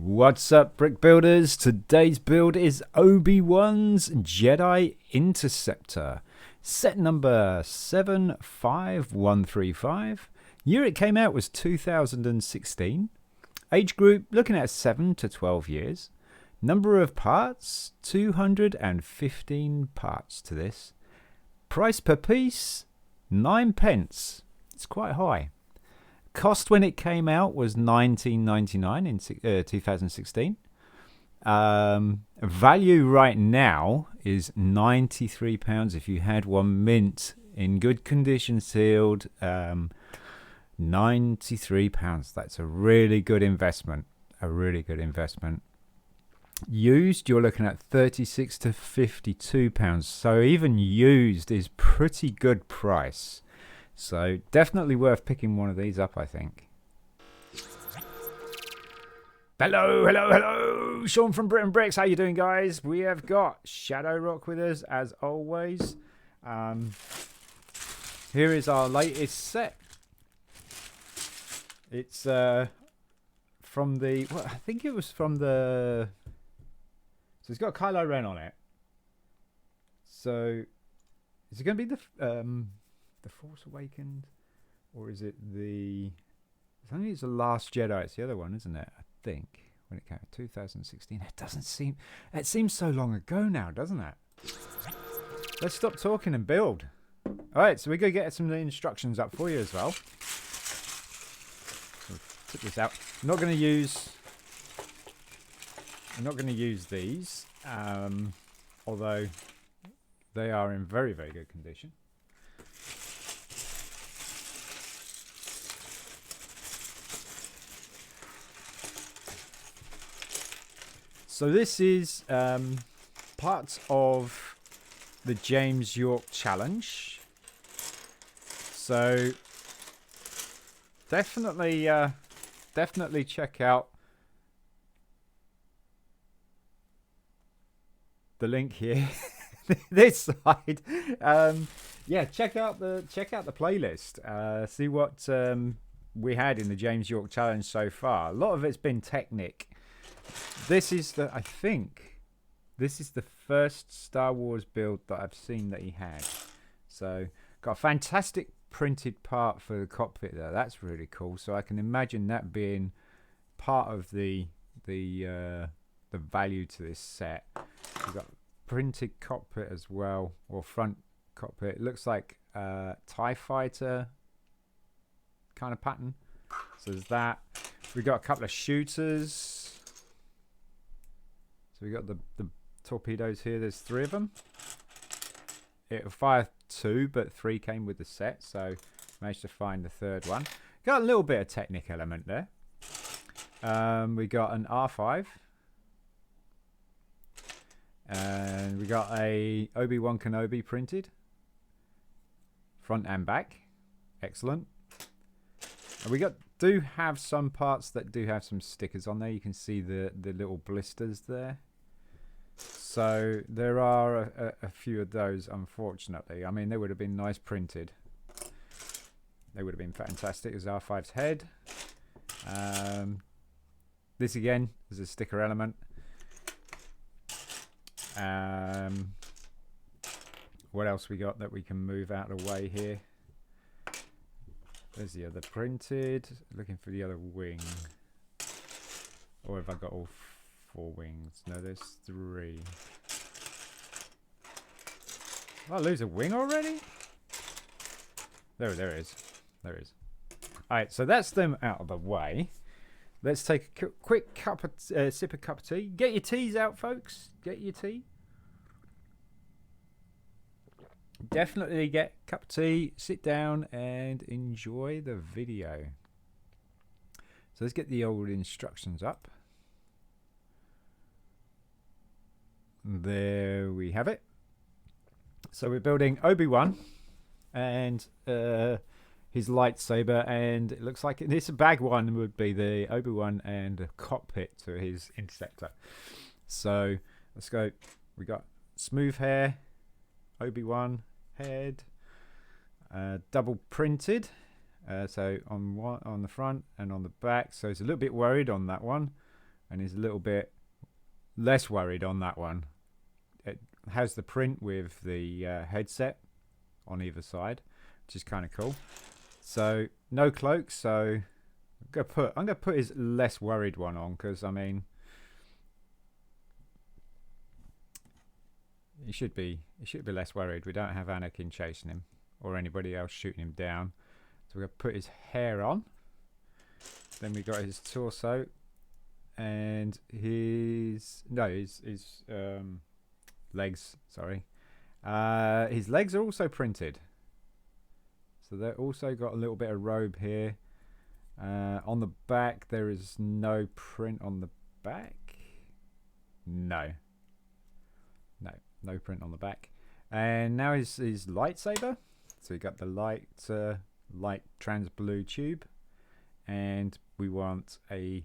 What's up, brick builders? Today's build is Obi-Wan's Jedi Interceptor, set number 75135. Year it came out was 2016. Age group looking at 7 to 12 years. Number of parts 215 parts to this. Price per piece 9 pence. It's quite high. Cost when it came out was $19.99 in 2016. Value right now is £93 if you had one mint in good condition, sealed. £93. That's a really good investment. Used, you're looking at £36 to £52. So even used is pretty good price. So definitely worth picking one of these up, I think. Hello. Sean from BRIT'N Bricks. How you doing, guys? We have got Shadow Rock with us, as always. Here is our latest set. It's from the... Well, I think it was from the... So it's got Kylo Ren on it. So is it going to be the Force Awakens, or is it the... I think it's the Last Jedi. It's the other one, isn't it? I think when it came out 2016. It doesn't seem... It seems so long ago now, doesn't it? Let's stop talking and build. All right, so we're going to get some of the instructions up for you as well. So put this out. I'm not going to use these, although they are in very, very good condition. So this is part of the James Yorke challenge. So definitely check out the link here. This side. Yeah, check out the playlist. See what we had in the James Yorke challenge so far. A lot of it's been Technic. I think this is the first Star Wars build that I've seen that he had. So got a fantastic printed part for the cockpit there. That's really cool. So I can imagine that being part of the value to this set. We've got printed cockpit as well, or front cockpit. It looks like TIE fighter kind of pattern. So there's that. We've got a couple of shooters. So we got the torpedoes here. There's 3 of them. It'll fire 2, but 3 came with the set, so managed to find the 3rd one. Got a little bit of Technic element there. We got an R5. And we got a Obi-Wan Kenobi printed. Front and back. Excellent. And we do have some parts that do have some stickers on there. You can see the little blisters there. So there are a few of those, unfortunately. I mean, they would have been nice printed. They would have been fantastic as R5's head. This again is a sticker element. What else we got that we can move out of the way here? There's the other printed. Looking for the other wing. Or have I got all 4 wings? No, there's 3. Oh, I lose a wing already? There it is. There it is. Alright, so that's them out of the way. Let's take a quick sip of cup of tea. Get your teas out, folks. Get your tea. Definitely get a cup of tea, sit down and enjoy the video. So let's get the old instructions up. There we have it. So we're building Obi-Wan and his lightsaber, and it looks like this bag one would be the Obi-Wan and the cockpit to his Interceptor. So let's go. We got smooth hair, Obi-Wan head, double printed, so on the front and on the back. So it's a little bit worried on that one. and is a little bit less worried on that one. It has the print with the headset on either side, which is kind of cool. So no cloak, so I'm gonna put his less worried one on, because I mean, he should be less worried. We don't have Anakin chasing him or anybody else shooting him down. So we're gonna put his hair on. Then we got his torso and his legs. Sorry, his legs are also printed. So they're also got a little bit of robe here. On the back, there is no print on the back. No print on the back. And now his lightsaber. So you got the light trans blue tube, and we want a.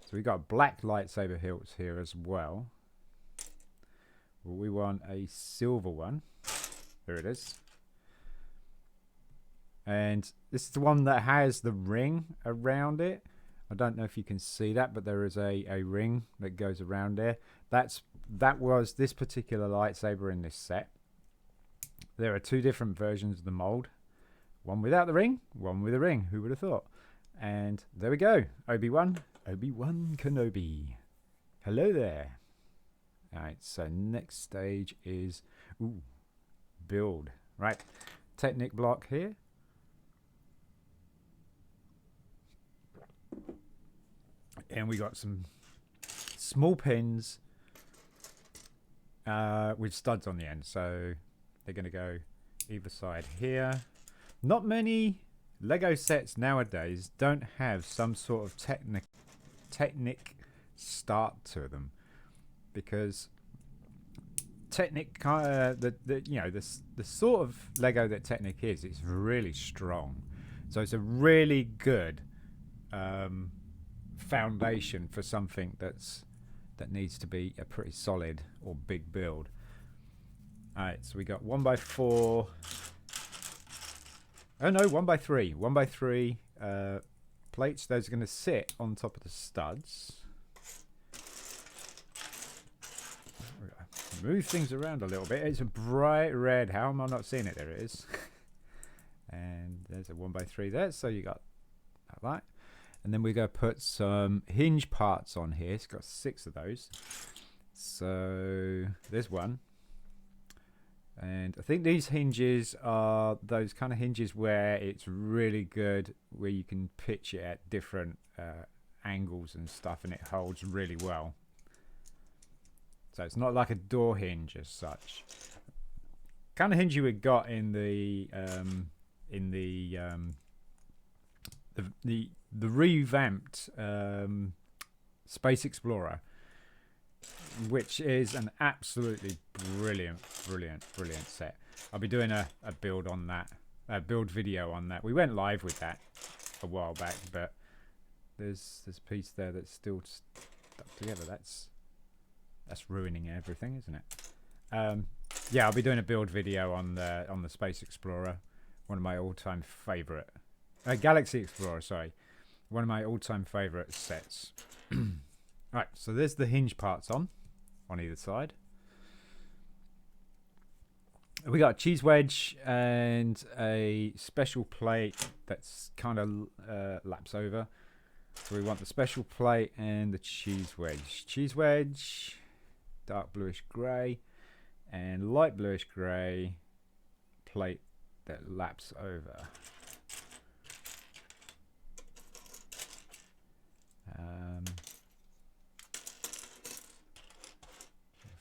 So we got black lightsaber hilts here as well. We want a silver one. There it is. And this is the one that has the ring around it. I don't know if you can see that, but there is a ring that goes around there. That was this particular lightsaber in this set. There are two different versions of the mold. One without the ring, one with a ring. Who would have thought? And there we go. Obi-Wan Kenobi. Hello there. Alright, so next stage is build. Right. Technic block here. And we got some small pins with studs on the end. So they're going to go either side here. Not many Lego sets nowadays don't have some sort of Technic start to them, because Technic the sort of Lego that Technic is, it's really strong. So it's a really good foundation for something that needs to be a pretty solid or big build. Alright, so we got 1x4. Oh no, 1x3. 1x3 plates. Those are going to sit on top of the studs. Move things around a little bit. It's a bright red. How am I not seeing it? There it is. And there's a 1x3 there. So you got that. And then we're going to put some hinge parts on here. It's got 6 of those. So there's one. And I think these hinges are those kind of hinges where it's really good, where you can pitch it at different angles and stuff, and it holds really well. So it's not like a door hinge as such. Kind of hinge you would got in the revamped Space Explorer, which is an absolutely brilliant set. I'll be doing a build on that, a build video on that. We went live with that a while back, but there's this piece there that's still stuck together. That's ruining everything, isn't it? Yeah, I'll be doing a build video on the Space Explorer, one of my all-time favorite Galaxy Explorer, sorry, one of my all-time favorite sets. Right, so there's the hinge parts on either side. We got a cheese wedge and a special plate that's kind of laps over. So we want the special plate and the cheese wedge. Cheese wedge, dark bluish grey, and light bluish grey plate that laps over.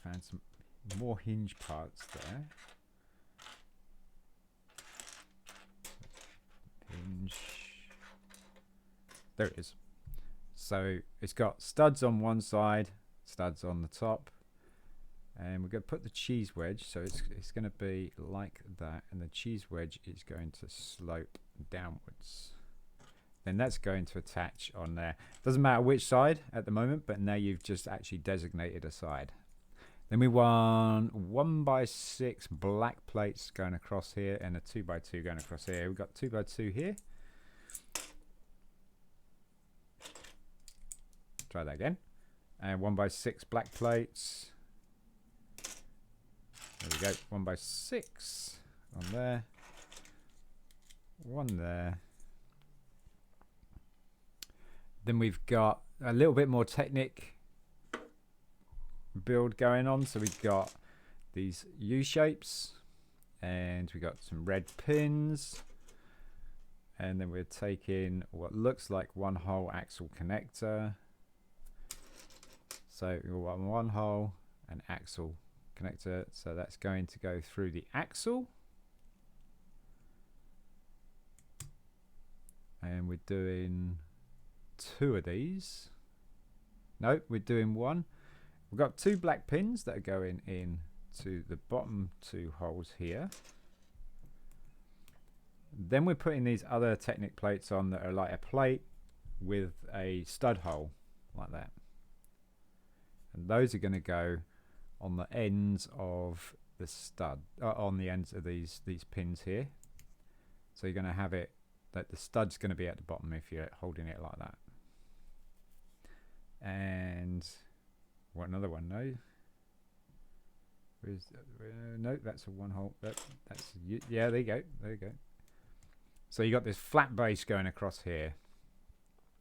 Found some more hinge parts there. Hinge. There it is. So it's got studs on one side, studs on the top, and we're going to put the cheese wedge. So it's going to be like that, and the cheese wedge is going to slope downwards. Then that's going to attach on there. Doesn't matter which side at the moment, but now you've just actually designated a side. Then we want 1x6 black plates going across here and a 2x2 going across here. We've got 2x2 here. Try that again. And 1x6 black plates. There we go. 1x6 on there. One there. Then we've got a little bit more Technic build going on. So we've got these U shapes, and we got some red pins, and then we're taking what looks like one hole axle connector. So we've got one hole and axle connector, so that's going to go through the axle, and we're doing 2 of these. No, we're doing 1. We've got 2 black pins that are going in to the bottom 2 holes here. Then we're putting these other Technic plates on that are like a plate with a stud hole like that, and those are going to go on the ends of the stud, on the ends of these pins here. So you're going to have it that the stud's going to be at the bottom if you're holding it like that. And what, another one? No. No, that's a one hole. That's yeah. There you go. There you go. So you got this flat base going across here,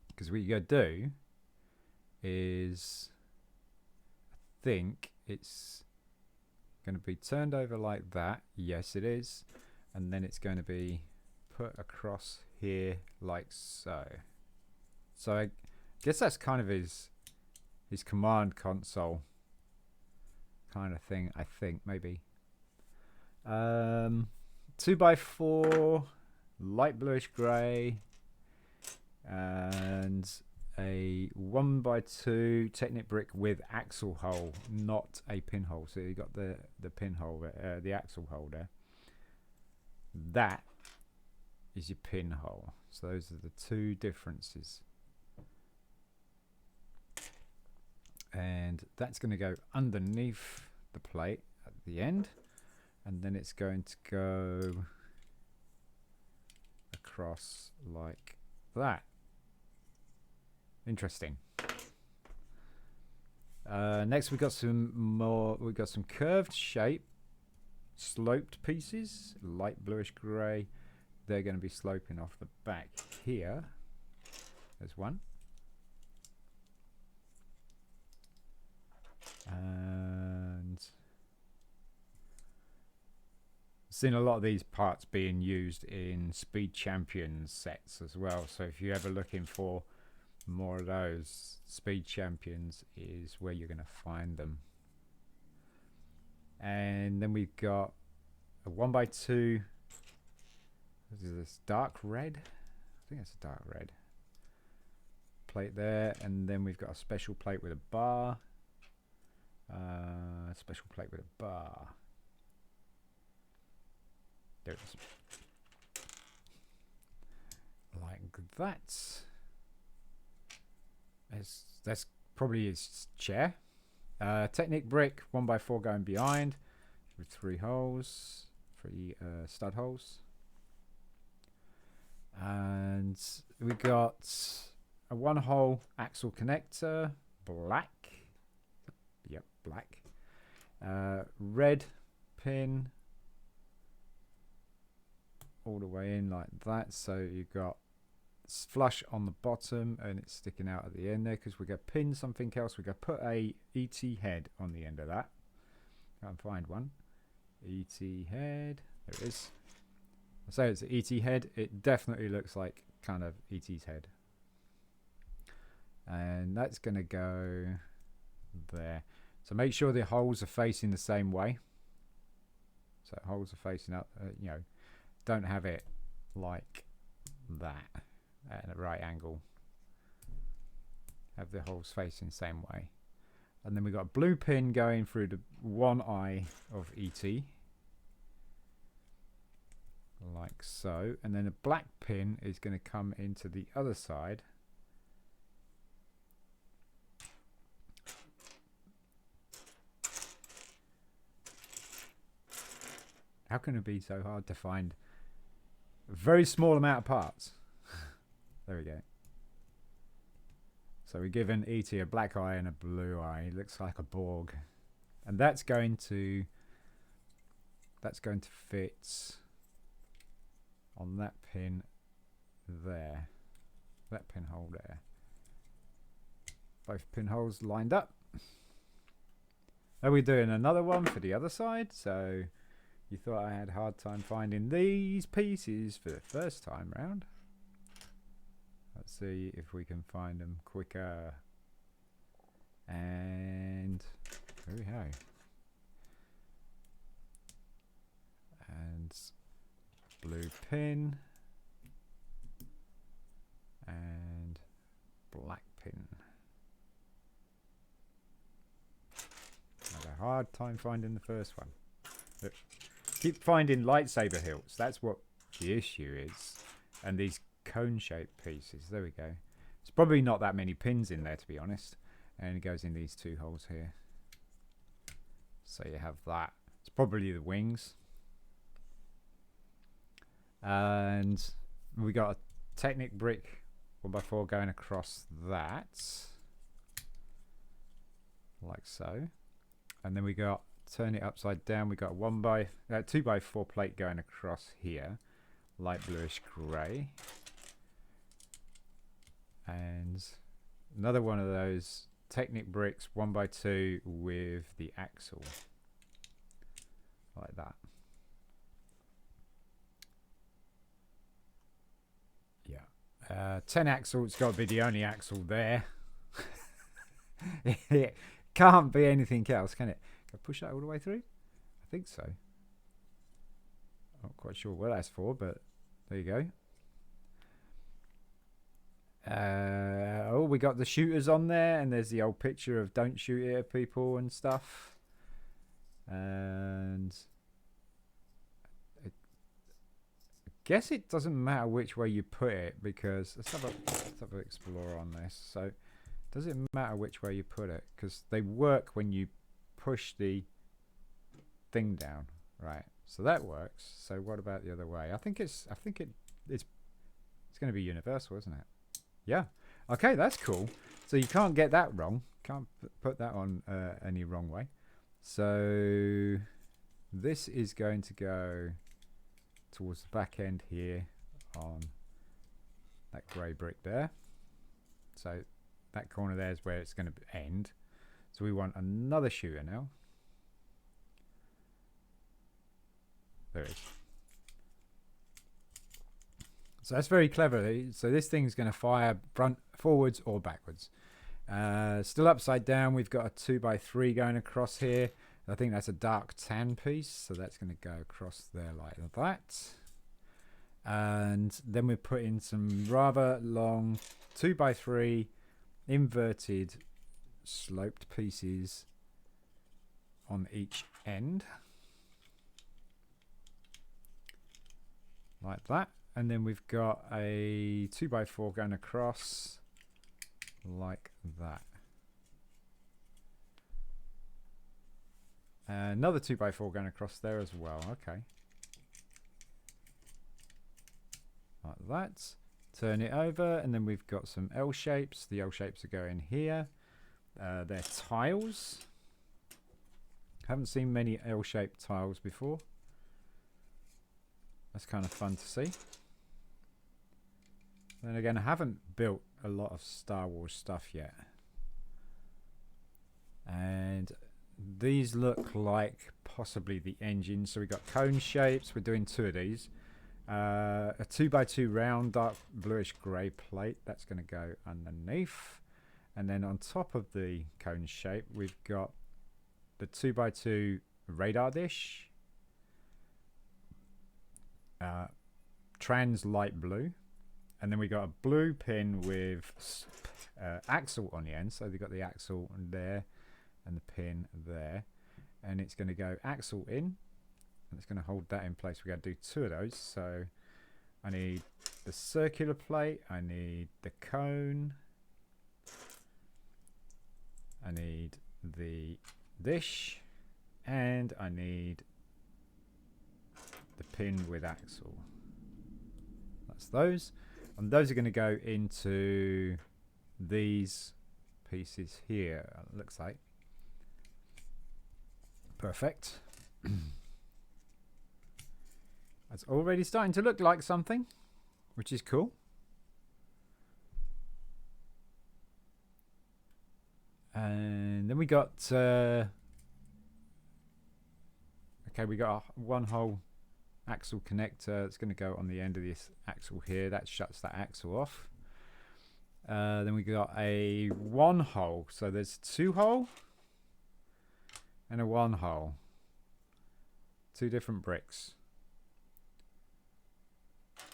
because what you got to do is, I think it's going to be turned over like that. Yes, it is. And then it's going to be put across here like so. So I guess that's kind of his command console kind of thing, I think, maybe. 2x4 light bluish grey, and a 1x2 Technic brick with axle hole, not a pinhole. So you got the pinhole, the axle hole there. That is your pinhole. So those are the 2 differences. And that's going to go underneath the plate at the end, and then it's going to go across like that. Interesting. Next we got some more. We got some curved shape, sloped pieces, light bluish grey. They're going to be sloping off the back here. There's one. And seen a lot of these parts being used in Speed Champions sets as well. So if you're ever looking for more of those, Speed Champions is where you're going to find them. And then we've got a 1x2. This is this dark red. I think it's a dark red plate there. And then we've got a special plate with a bar. Special plate with a bar. There it is. Like that. That's probably his chair. Technic brick, 1x4 going behind with 3 holes, 3 stud holes. And we got a 1-hole axle connector, black. Yep, black. Red pin all the way in like that. So you've got flush on the bottom and it's sticking out at the end there, because we're going to pin something else. We're going to put a ET head on the end of that. Can't find one. ET head. There it is. I say it's an ET head. It definitely looks like kind of ET's head. And that's going to go there. So make sure the holes are facing the same way. So holes are facing up, you know, don't have it like that at a right angle. Have the holes facing the same way. And then we've got a blue pin going through the one eye of ET. Like so. And then a black pin is going to come into the other side. How can it be so hard to find a very small amount of parts? There we go. So we're giving ET a black eye and a blue eye. It looks like a Borg. And that's going to fit on that pin there. That pinhole there. Both pinholes lined up. Now we're doing another one for the other side. So you thought I had a hard time finding these pieces for the first time round. Let's see if we can find them quicker. And there we go. And blue pin. And black pin. Had a hard time finding the first one. Look, keep finding lightsaber hilts. That's what the issue is. And these cone-shaped pieces. There we go. There's probably not that many pins in there, to be honest. And it goes in these two holes here. So you have that. It's probably the wings. And we got a Technic brick 1x4 going across that. Like so. And then we got, turn it upside down, we got a 2x4 plate going across here. Light bluish grey. And another one of those Technic bricks 1x2 with the axle. Like that. Yeah. 10 axle, it's got to be the only axle there. It can't be anything else, can it? Can I push that all the way through? I think so. Not quite sure what that's for, but there you go. Oh, we got the shooters on there, and there's the old picture of don't shoot it at people and stuff. And I guess it doesn't matter which way you put it, because let's have an explorer on this. So does it matter which way you put it? Because they work when you push the thing down, right? So that works. So what about the other way? I think it's going to be universal, isn't it? Yeah. Okay, that's cool. So you can't get that wrong. Can't put that on any wrong way. So this is going to go towards the back end here on that grey brick there. So that corner there is where it's going to end. So we want another shooter now. There it is. So that's very clever. So this thing's going to fire forwards or backwards. Still upside down, we've got a 2x3 going across here. I think that's a dark tan piece, so that's going to go across there like that. And then we're putting some rather long 2x3 inverted sloped pieces on each end. Like that. And then we've got a 2x4 going across like that. Another 2x4 going across there as well. Okay. Like that. Turn it over, and then we've got some L shapes. The L shapes are going here. They're tiles. Haven't seen many L-shaped tiles before. That's kind of fun to see. Then again, I haven't built a lot of Star Wars stuff yet. And these look like possibly the engine. So we've got cone shapes. We're doing two of these. A 2x2 round dark bluish grey plate. That's going to go underneath. And then on top of the cone shape, we've got the 2x2 radar dish. Trans light blue. And then we got a blue pin with axle on the end. So we've got the axle there and the pin there. And it's going to go axle in. And it's going to hold that in place. We're going to do two of those. So I need the circular plate. I need the cone. I need the dish. And I need the pin with axle. That's those. And those are going to go into these pieces here, it looks like. Perfect. It's already starting to look like something, which is cool. And then we got okay, we got a one hole axle connector. It's going to go on the end of this axle here. That shuts that axle off. Then we got a one hole. So there's two hole and a one hole. Two different bricks.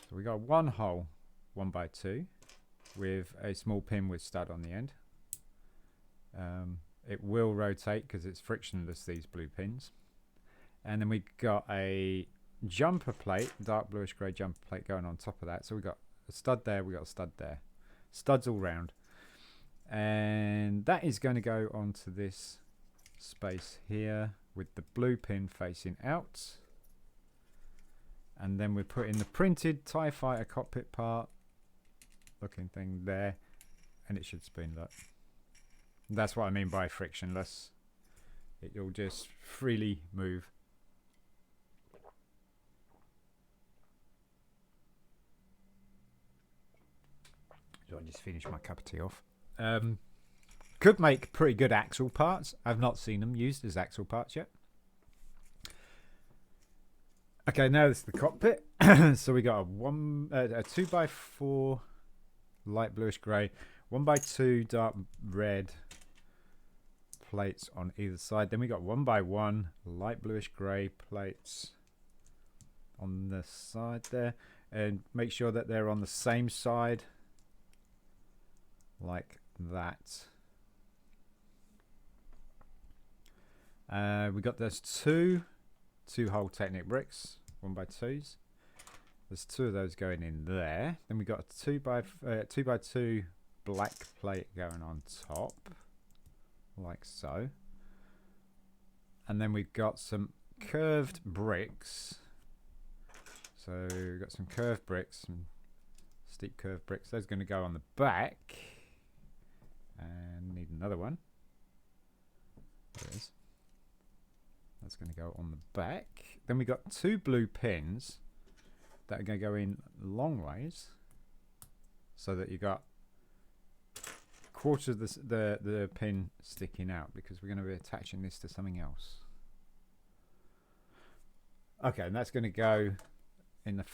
So we got one hole, 1x2, with a small pin with stud on the end. It will rotate because it's frictionless, these blue pins. And then we got a jumper plate, dark bluish grey jumper plate going on top of that. So we got a stud there, we got a stud there. Studs all round. And that is going to go onto this space here with the blue pin facing out. And then we're putting the printed TIE Fighter cockpit part looking thing there. And it should spin that. That's what I mean by frictionless. It'll just freely move. So I just finished my cup of tea off. Could make pretty good axle parts. I've not seen them used as axle parts yet. Okay, now this is the cockpit. So we got a 2x4 light bluish grey, 1x2 dark red plates on either side. Then we got 1x1 light bluish grey plates on the side there, and make sure that they're on the same side like that. We got those two hole Technic bricks, 1x2s. There's two of those going in there. Then we got a 2x2 black plate going on top, like so. And then we've got some curved bricks. So we've got some curved bricks, some steep curved bricks. Those are going to go on the back. And need another one. There it is. That's going to go on the back. Then we got two blue pins that are going to go in long ways, so that you got quarter of the pin sticking out, because we're going to be attaching this to something else. Okay, and that's going to go in the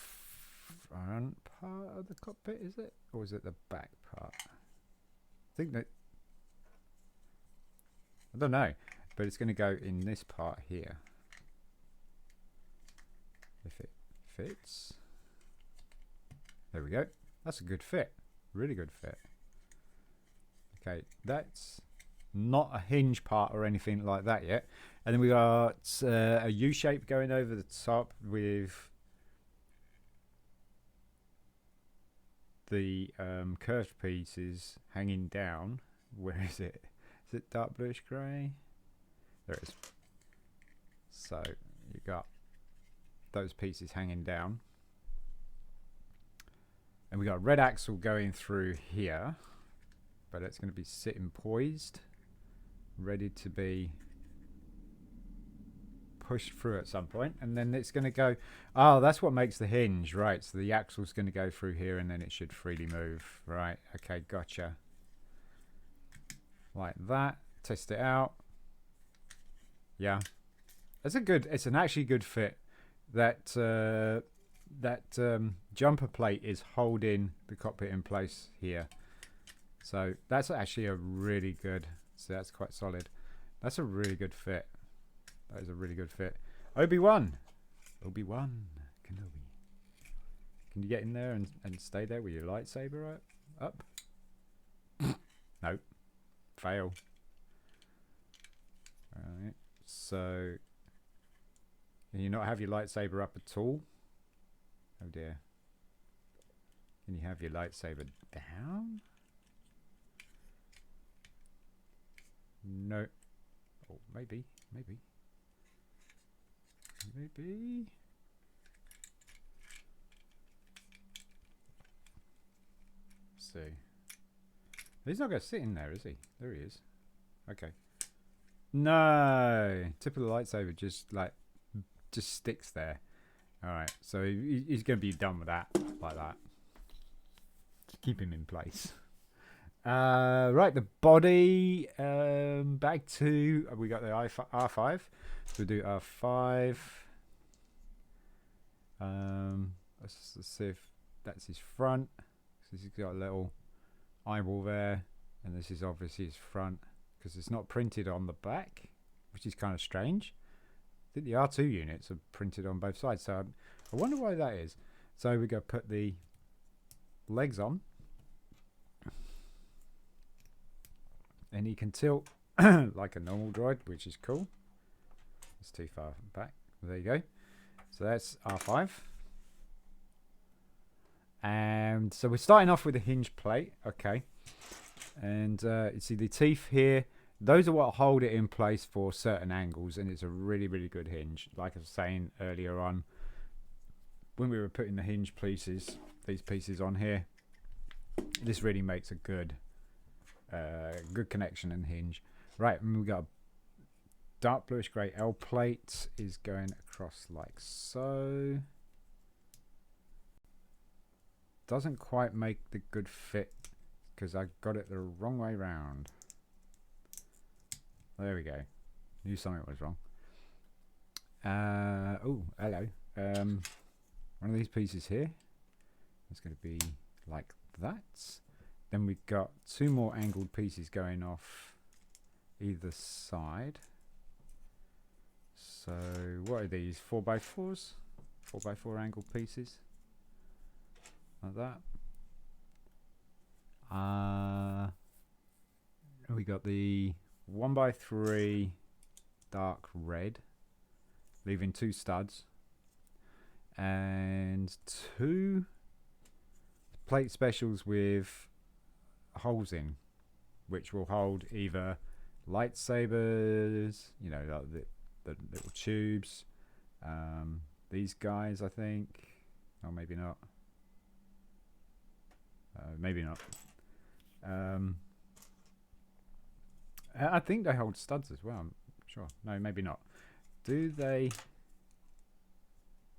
front part of the cockpit, is it? Or is it the back part? I think that, I don't know, but it's going to go in this part here, if it fits. There we go. That's a good fit. Really good fit. Okay, that's not a hinge part or anything like that yet. And then we got a U shape going over the top with the curved pieces hanging down. Where is it? Is it dark bluish grey? There it is. So you got those pieces hanging down. And we got a red axle going through here, but it's going to be sitting poised, ready to be pushed through at some point. And then it's going to go, oh, that's what makes the hinge, right? So the axle's going to go through here, and then it should freely move, right? Okay, gotcha. Like that. Test it out. Yeah, it's an actually good fit. That jumper plate is holding the cockpit in place here, so that's actually a really good. So that's quite solid. That's a really good fit. That is a really good fit. Obi-Wan Kenobi. Can you get in there and stay there with your lightsaber up? Nope. Fail. Alright. So, can you not have your lightsaber up at all? Oh dear. Can you have your lightsaber down? No. Oh, maybe. Maybe. Let's see. He's not going to sit in there, is he? There he is. Okay. No! Tip of the lightsaber just sticks there. Alright, so he's going to be done with that, like that. Just keep him in place. Right, the body, back to, we got the R5. So we'll do R5. Let's see if that's his front. So he's got a little eyeball there, and this is obviously his front, because it's not printed on the back, which is kind of strange. I think the R2 units are printed on both sides, so I wonder why that is. So we go put the legs on, and he can tilt like a normal droid, which is cool. It's too far back. There you go. So that's R5. And so we're starting off with a hinge plate. Okay. And you see the teeth here. Those are what hold it in place for certain angles, and it's a really, really good hinge. Like I was saying earlier on, when we were putting the hinge pieces, these pieces on here, this really makes a good connection and hinge. Right, and we've got a dark bluish grey L plate is going across like so. Doesn't quite make the good fit because I got it the wrong way round. There we go. Knew something was wrong. Oh, hello. One of these pieces here is going to be like that. Then we've got two more angled pieces going off either side. So what are these? 4x4s? 4x4 angled pieces. Like that. We got the 1x3 dark red, leaving two studs, and two plate specials with holes in, which will hold either lightsabers, you know, like the little tubes. These guys, I think, or maybe not. Maybe not. I think they hold studs as well. I'm sure. No, maybe not. Do they?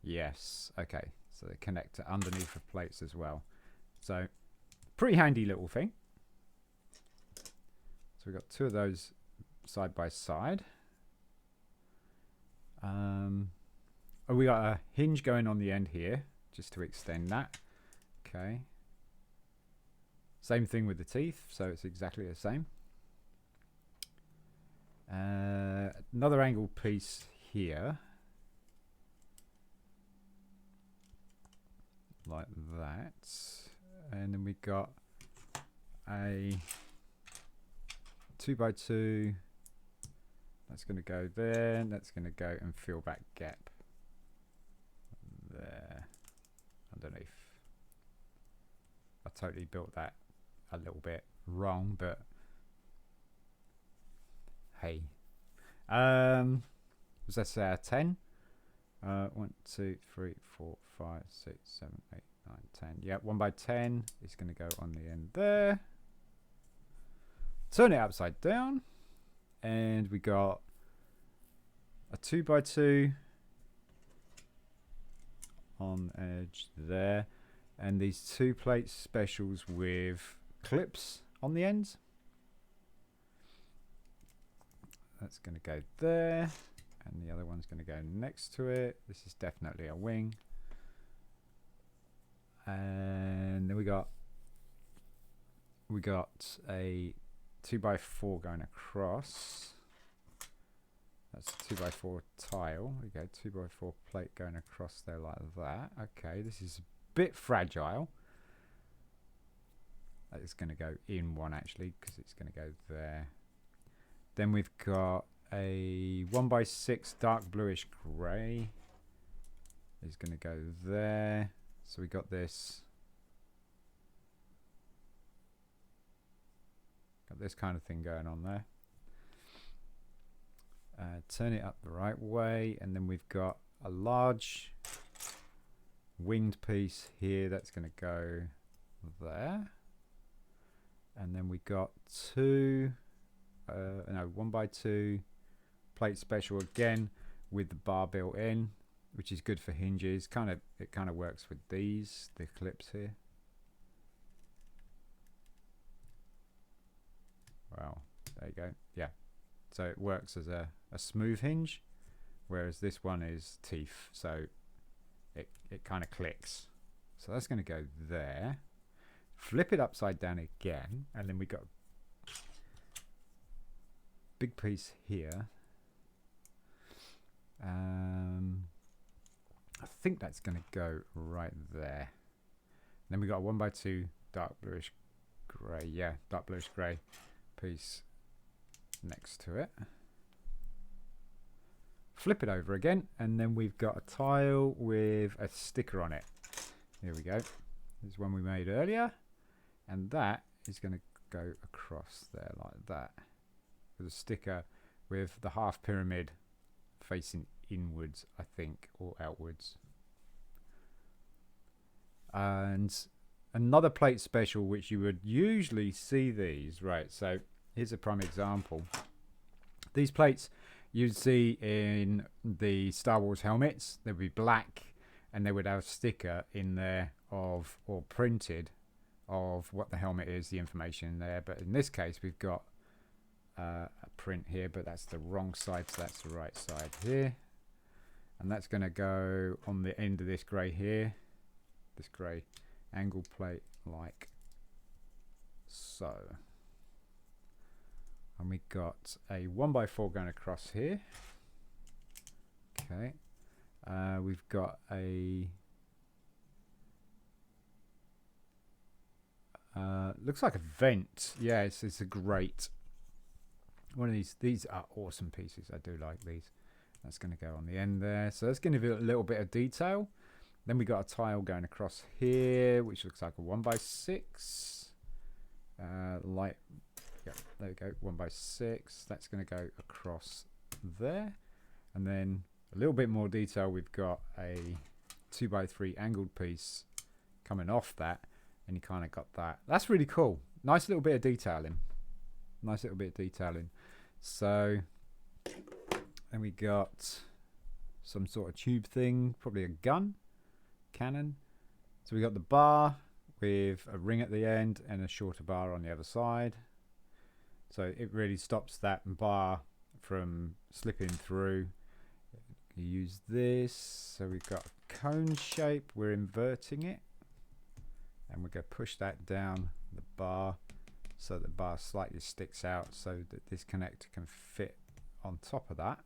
Yes. Okay. So they connect to underneath the plates as well. So pretty handy little thing. So we've got two of those side by side. Oh, we got a hinge going on the end here, just to extend that. Okay. Same thing with the teeth, so it's exactly the same. Another angled piece here, like that, and then we got a 2x2. That's going to go there, and that's going to go and fill that gap there underneath. I totally built that a little bit wrong, but hey. Was that 10? 1, 2, 3, 4, 5, 6, 7, 8, 9, 10. Yeah, 1x10 is going to go on the end there. Turn it upside down, and we got a 2x2 on edge there, and these two plate specials with clips on the ends. That's going to go there, and the other one's going to go next to it. This is definitely a wing. And then we got a 2x4 going across. That's a 2x4 tile. We go 2x4 plate going across there like that. Okay, this is a bit fragile. It's going to go in one actually, because it's going to go there. Then we've got a 1x6 dark bluish grey. Is going to go there. So we got this. Got this kind of thing going on there. Turn it up the right way, and then we've got a large winged piece here that's going to go there. And then we got two, no, 1x2 plate special again with the bar built in, which is good for hinges. It kind of works with the clips here. Well, there you go. Yeah, so it works as a smooth hinge, whereas this one is teeth, so it kind of clicks. So that's going to go there. Flip it upside down again, and then we got a big piece here. I think that's going to go right there. And then we got a 1x2 dark bluish grey, yeah, dark bluish grey piece next to it. Flip it over again, and then we've got a tile with a sticker on it. Here we go. This is one we made earlier, and that is going to go across there like that with a sticker with the half pyramid facing inwards, I think, or outwards. And another plate special, which you would usually see these, right? So here's a prime example. These plates you'd see in the Star Wars helmets. They'd be black, and they would have a sticker in there of, or printed of what the helmet is, the information in there. But in this case, we've got a print here, but that's the wrong side, so that's the right side here. And that's going to go on the end of this grey here, this grey angle plate, like so. And we got a 1x4 going across here. Okay. We've got a looks like a vent. Yeah, it's a grate. One of these are awesome pieces. I do like these. That's going to go on the end there. So that's going to give it a little bit of detail. Then we got a tile going across here, which looks like a 1x6. Light. Yeah, there we go. 1x6. That's going to go across there. And then a little bit more detail. We've got a 2x3 angled piece coming off that, and you kind of got that. That's really cool. Nice little bit of detailing. Nice little bit of detailing. So, and we got some sort of tube thing, probably a gun, cannon. So we got the bar with a ring at the end and a shorter bar on the other side. So it really stops that bar from slipping through. You use this. So we've got a cone shape. We're inverting it, and we're going to push that down the bar so the bar slightly sticks out so that this connector can fit on top of that.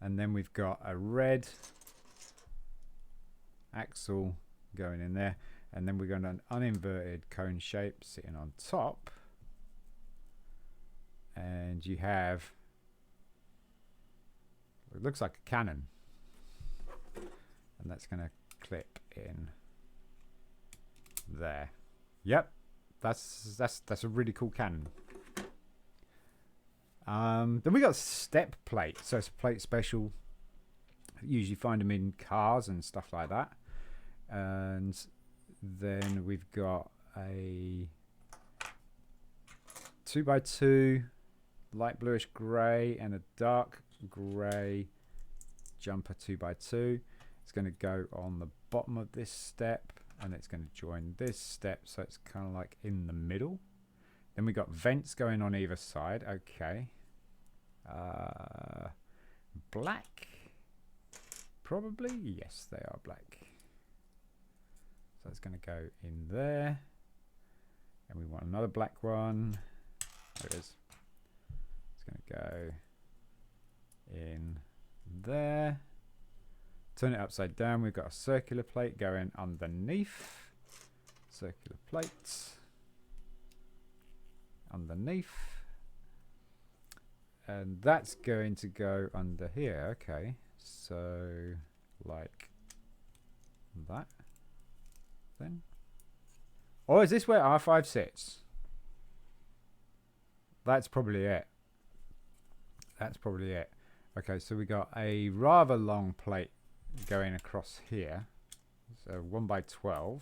And then we've got a red axle going in there, and then we're going to an uninverted cone shape sitting on top, and you have, it looks like a cannon, and that's going to clip in there. Yep, that's a really cool cannon. Then we got step plate. So it's a plate special. You usually find them in cars and stuff like that. And then we've got a 2x2 light bluish grey and a dark grey jumper 2x2. It's going to go on the bottom of this step, and it's going to join this step, so it's kind of like in the middle. Then we got vents going on either side. Okay. Black, probably. Yes, they are black. So it's going to go in there, and we want another black one. There it is. It's going to go in there. Turn it upside down. We've got a circular plate going underneath. Circular plates underneath, and that's going to go under here. Okay, so like that then. Or is this where R5 sits? That's probably it. That's probably it. Okay, so we got a rather long plate going across here. So 1x12.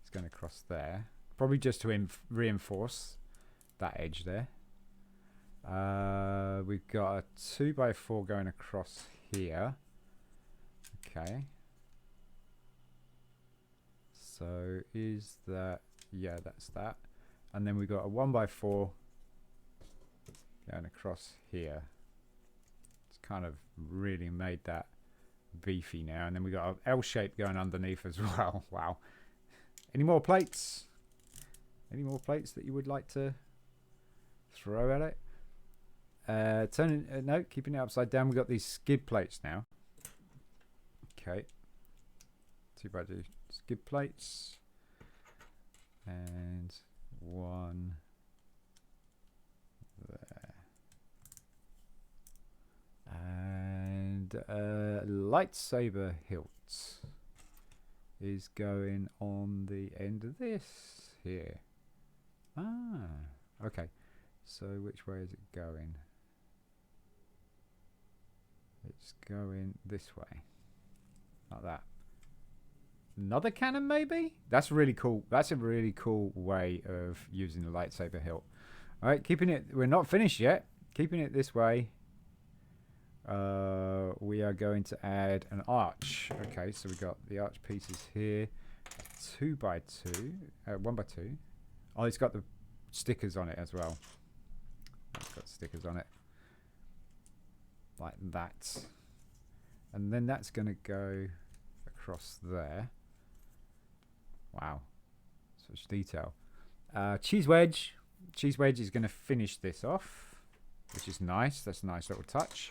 It's going across there. Probably just to reinforce that edge there. We've got a 2x4 going across here. Okay. So is that... Yeah, that's that. And then we've got a 1x4 going across here. It's kind of really made that beefy now. And then we've got an L shape going underneath as well. Wow. Any more plates? Any more plates that you would like to throw at it? No, keeping it upside down. We've got these skid plates now. Okay. 2x2 skid plates. And one there. And lightsaber hilt is going on the end of this here. Ah, okay. So which way is it going? It's going this way. Like that. Another cannon maybe? That's really cool. That's a really cool way of using the lightsaber hilt. Alright, keeping it... We're not finished yet. Keeping it this way. We are going to add an arch. Okay, so we've got the arch pieces here. 2x2. 1x2. Oh, it's got the stickers on it as well. It's got stickers on it. Like that. And then that's going to go across there. Wow. Such detail. Cheese wedge. Cheese wedge is going to finish this off, which is nice. That's a nice little touch.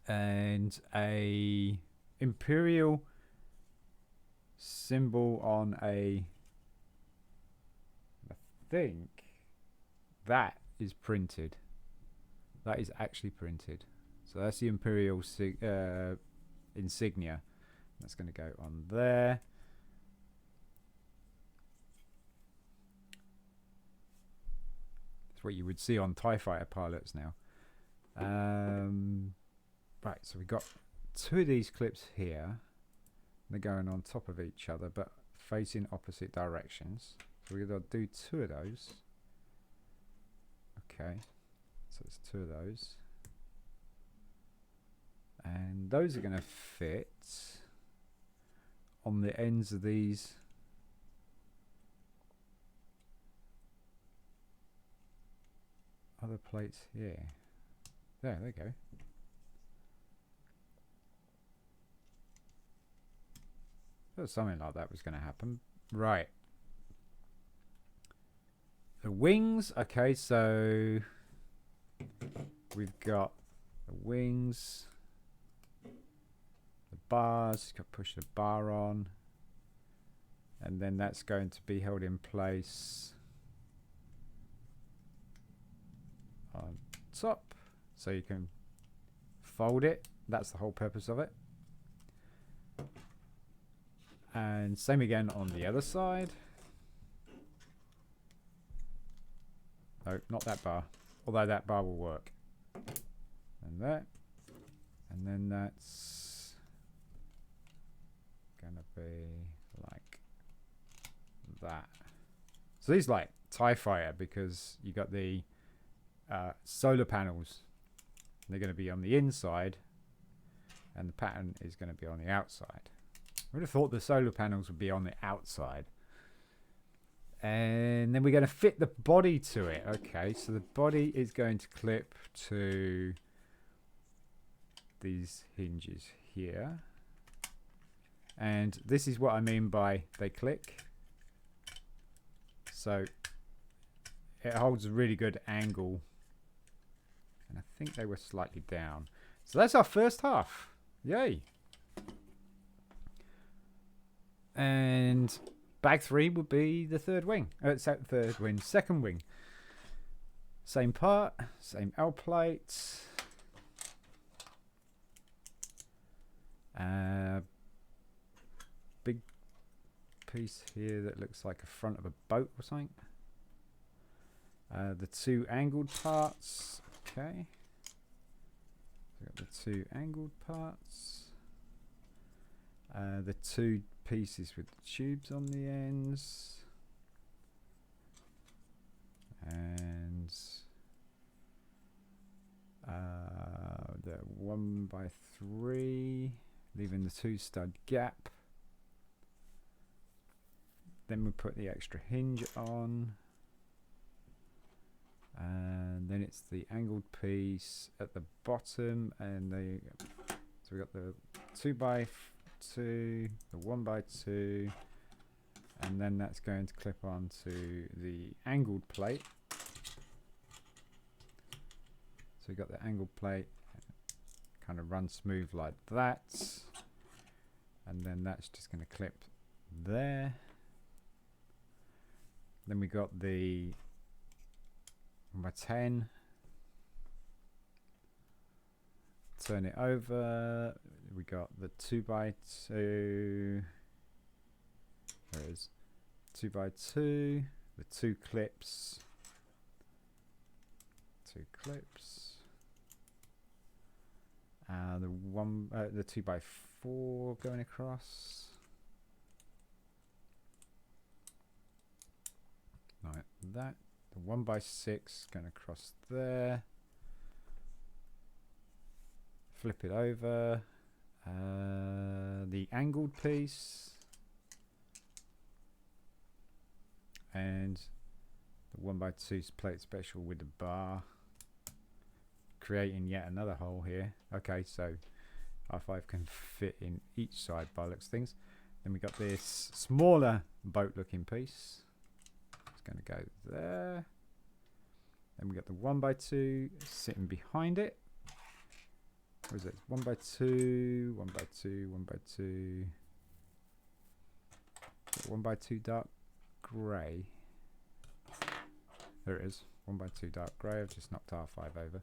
And a Imperial symbol on a... I think that is printed. That is actually printed. So that's the Imperial insignia. That's going to go on there. It's what you would see on TIE fighter pilots now. Right, so we've got two of these clips here. They're going on top of each other, but facing opposite directions. So we're going to do two of those. Okay, so it's two of those. And those are going to fit on the ends of these other plates here. There you go. Thought something like that was going to happen. Right. The wings. Okay, so we've got the wings. The bars. Got to push the bar on. And then that's going to be held in place on top. So you can fold it. That's the whole purpose of it. And same again on the other side. No, not that bar. Although that bar will work. And that. And then that's gonna be like that. So these like TIE fighter because you got the solar panels. They're going to be on the inside, and the pattern is going to be on the outside. I would have thought the solar panels would be on the outside. And then we're going to fit the body to it. Okay, so the body is going to clip to these hinges here. And this is what I mean by they click. So it holds a really good angle. And I think they were slightly down. So that's our first half. Yay. And bag 3 would be the third wing. Second wing. Same part, same L plates. Big piece here that looks like a front of a boat or something. The two angled parts. Okay. So got the two angled parts. The two pieces with the tubes on the ends. And the 1x3, leaving the 2 stud gap. Then we put the extra hinge on. And then it's the angled piece at the bottom, and so we got the 2x2, the 1x2, and then that's going to clip onto the angled plate. So we got the angled plate, kind of run smooth like that, and then that's just going to clip there. Then we got the 1x10. Turn it over. We got the 2x2. There it is. 2x2. The 2 clips. 2 clips. The 2x4 going across. Like that. The 1x6 going across there. Flip it over. The angled piece. And the 1x2 plate special with the bar. Creating yet another hole here. Okay, so R5 can fit in each side by looks things. Then we got this smaller boat looking piece. It's going to go there. Then we got the 1x2 sitting behind it. What is it? 1x2, 1x2, 1x2. 1x2 dark grey. There it is. 1x2 dark grey. I've just knocked R5 over.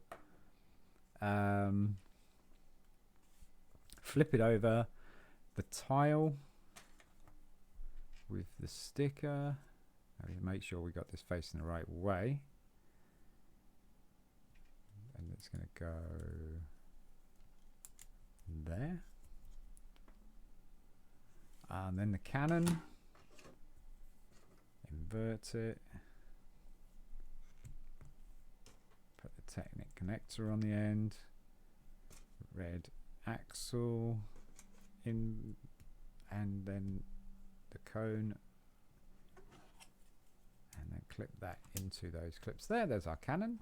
Flip it over. The tile with the sticker. Make sure we got this facing the right way. And it's going to go there. And then the cannon. Invert it. Put the Technic connector on the end. Red axle in, and then the cone, and then clip that into those clips there. There's our cannon.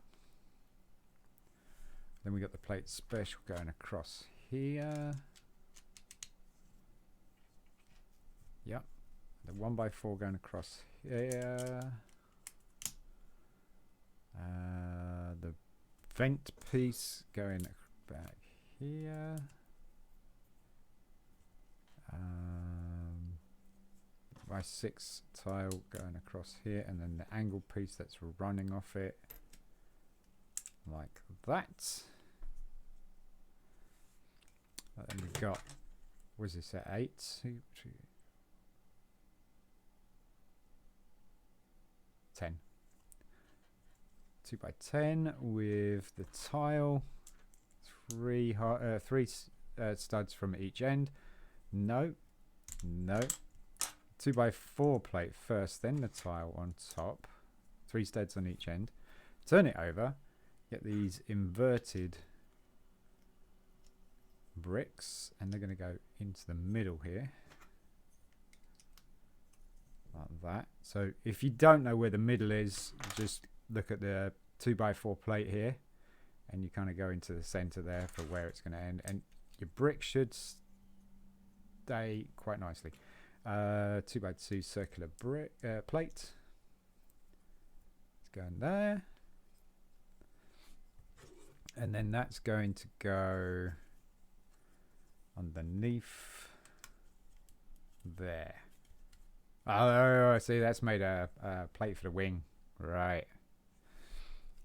Then we got the plate special going across here. Yep. The 1x4 going across here. The vent piece going back here. My 6 tile going across here, and then the angled piece that's running off it like that. And then we've got, what is this at 8? 10. 2x10 with the tile, 3 studs from each end. No. 2x4 plate first, then the tile on top, 3 studs on each end. Turn it over, get these inverted bricks, and they're going to go into the middle here like that. So if you don't know where the middle is, just look at the 2x4 plate here, and you kind of go into the center there for where it's going to end, and your brick should stay quite nicely. 2x2 circular brick plate. It's going there, and then that's going to go underneath there. Oh, see, that's made a plate for the wing, right?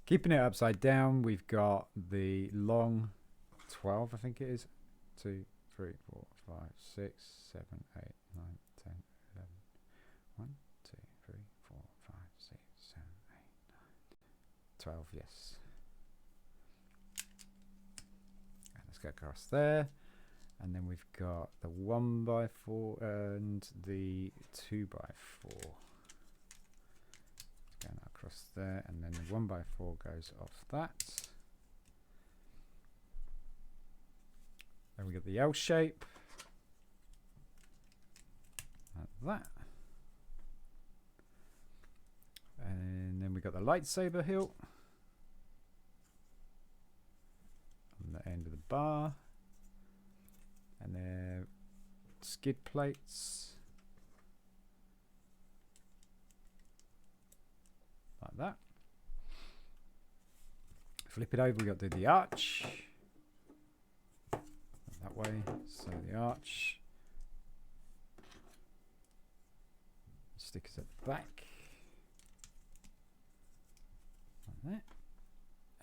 Keeping it upside down, we've got the long 12, I think it is. 2, 3, 4, 5, 6, 7, 8, 9, 10, 11. 1, 2, 3, 4, 5, 6, 7, 8, 9, 12, yes. And let's go across there. And then we've got the 1x4 and the 2x4. Going across there, and then the 1x4 goes off that. Then we got the L shape. Like that. And then we got the lightsaber hilt on the end of the bar. And then skid plates. Like that. Flip it over, we got the arch. That way, so the arch. Stickers at the back. Like that.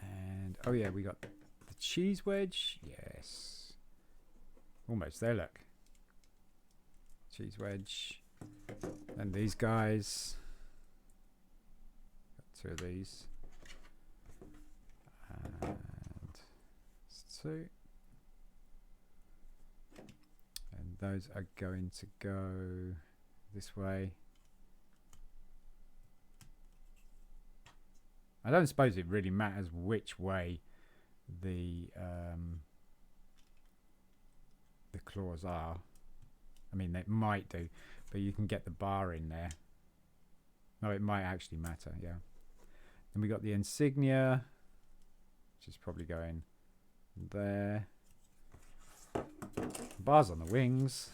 And, oh yeah, we got the cheese wedge. Yes. Almost there, look. Cheese wedge. And these guys. Got two of these. And two. And those are going to go this way. I don't suppose it really matters which way the claws are. I mean, it might do, but you can get the bar in there. No, it might actually matter, yeah. Then we got the insignia, which is probably going there. Bars on the wings.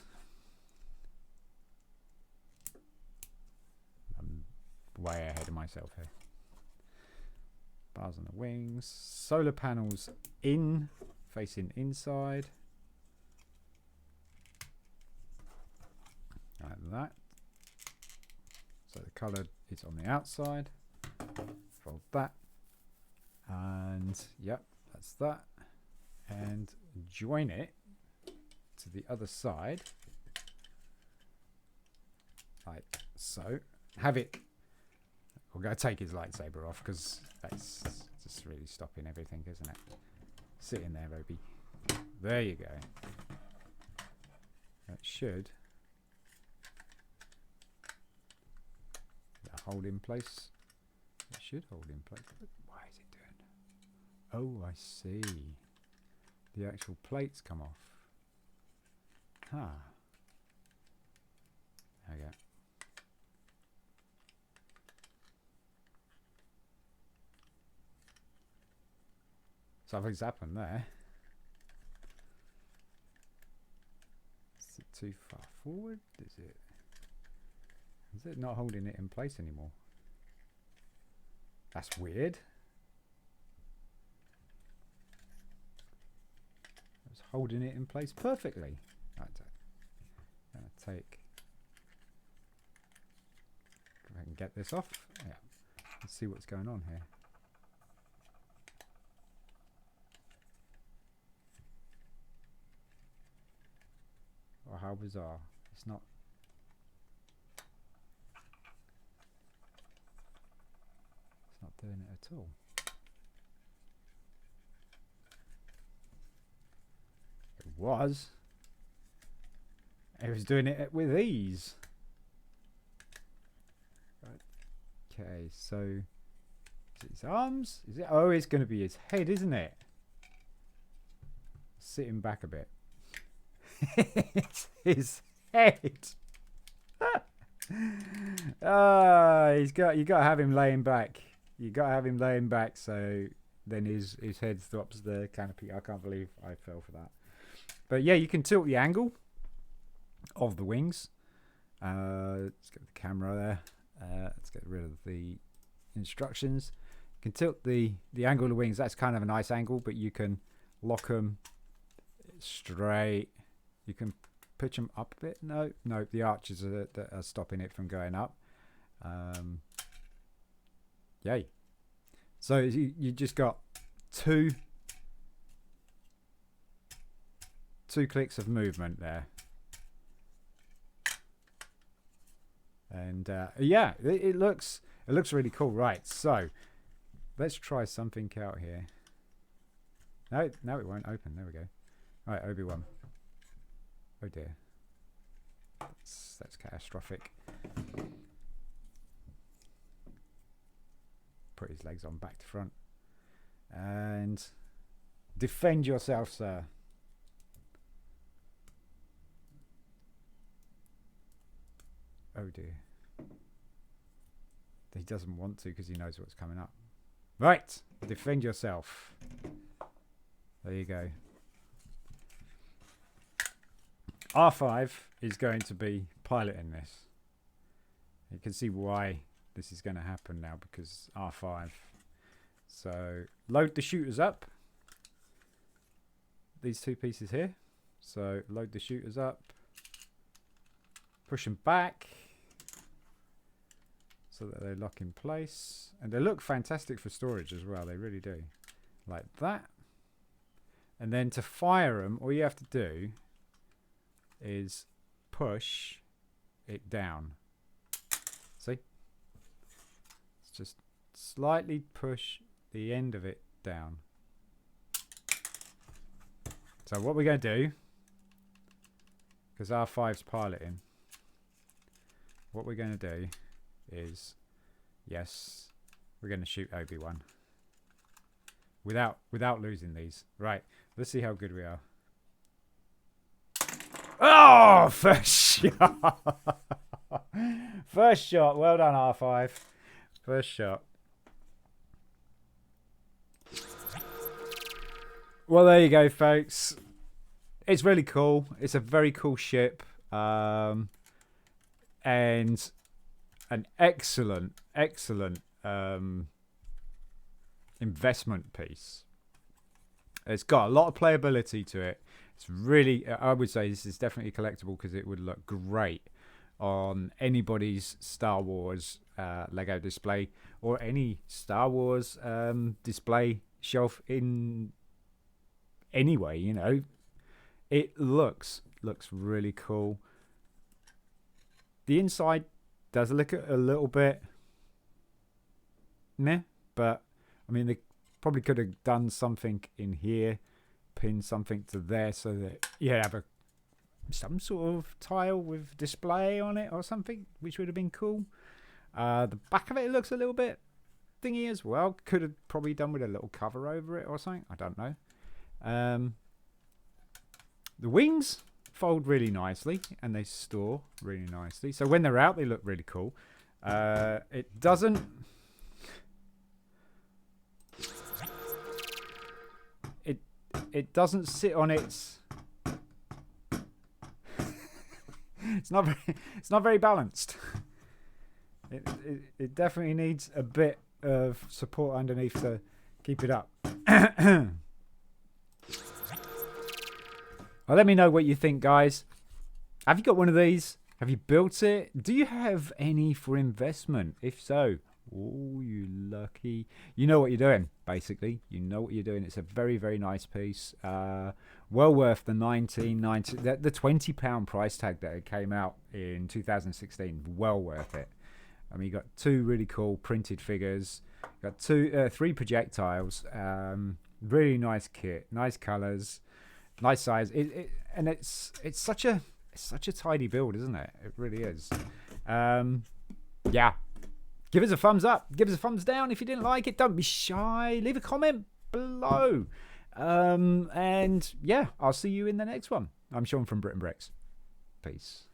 I'm way ahead of myself here. Bars on the wings. Solar panels in, facing inside. Like that. So the colour is on the outside. Fold that. And yep, that's that. And join it to the other side. Like so. Have it. We're going to take his lightsaber off because that's just really stopping everything, isn't it? Sit in there, Obi. There you go. That should hold in place. It should hold in place. Why is it doing? Oh, I see. The actual plates come off. Huh. There we go. Something's happened there. Is it too far forward? Is it not holding it in place anymore? That's weird. It's holding it in place perfectly. I'm going to take... If I can get this off. Yeah. Let's see what's going on here. Oh, how bizarre. It's not... It's not doing it at all. It was. It was doing it with ease. Right. Okay, so... Is it his arms? Is it? Oh, it's going to be his head, isn't it? Sitting back a bit. It's his head. You got to have him laying back. You got to have him laying back so then his head drops the canopy. I can't believe I fell for that. But yeah, you can tilt the angle of the wings. Let's get the camera there. Let's get rid of the instructions. You can tilt the angle of the wings. That's kind of a nice angle, but you can lock them straight. You can pitch them up a bit. No, the arches are stopping it from going up. Yay. So you just got two clicks of movement there. And yeah, it looks really cool. Right, so let's try something out here. No, it won't open. There we go. All right, Obi-Wan. Oh dear. That's catastrophic. Put his legs on back to front. And defend yourself, sir. Oh dear. He doesn't want to because he knows what's coming up. Right. Defend yourself. There you go. R5 is going to be piloting this. You can see why this is going to happen now, because R5. So load the shooters up. These two pieces here. So load the shooters up. Push them back so that they lock in place. And they look fantastic for storage as well. They really do. Like that. And then to fire them, all you have to do is push it down. See? It's just slightly push the end of it down. So what we're going to do, because R5's piloting, what we're going to do is, yes, we're going to shoot Obi-Wan without losing these. Right, let's see how good we are. Oh, first shot. First shot. Well done, R5. First shot. Well, there you go, folks. It's really cool. It's a very cool ship. And an excellent investment piece. It's got a lot of playability to it. It's really, I would say this is definitely collectible because it would look great on anybody's Star Wars Lego display or any Star Wars display shelf in any way, you know. It looks really cool. The inside does look a little bit meh, but I mean they probably could have done something in here, pin something to there so that you have some sort of tile with display on it or something, which would have been cool. The back of it looks a little bit thingy as well. Could have probably done with a little cover over it or something. I don't know. The wings fold really nicely and they store really nicely. So when they're out, they look really cool. It doesn't... It doesn't sit on its... it's not very balanced. It definitely needs a bit of support underneath to keep it up. Well, let me know what you think, guys. Have you got one of these? Have you built it? Do you have any for investment? If so, oh, you lucky. You know what you're doing, basically. You know what you're doing. It's a very, very nice piece. Well worth the the £20 price tag that it came out in 2016. Well worth it. I mean, you got two really cool printed figures. You got three projectiles. Really nice kit. Nice colours. Nice size. And it's such a tidy build, isn't it? It really is. Yeah. Give us a thumbs up. Give us a thumbs down if you didn't like it. Don't be shy. Leave a comment below. And yeah, I'll see you in the next one. I'm Sean from BRIT'N. Peace.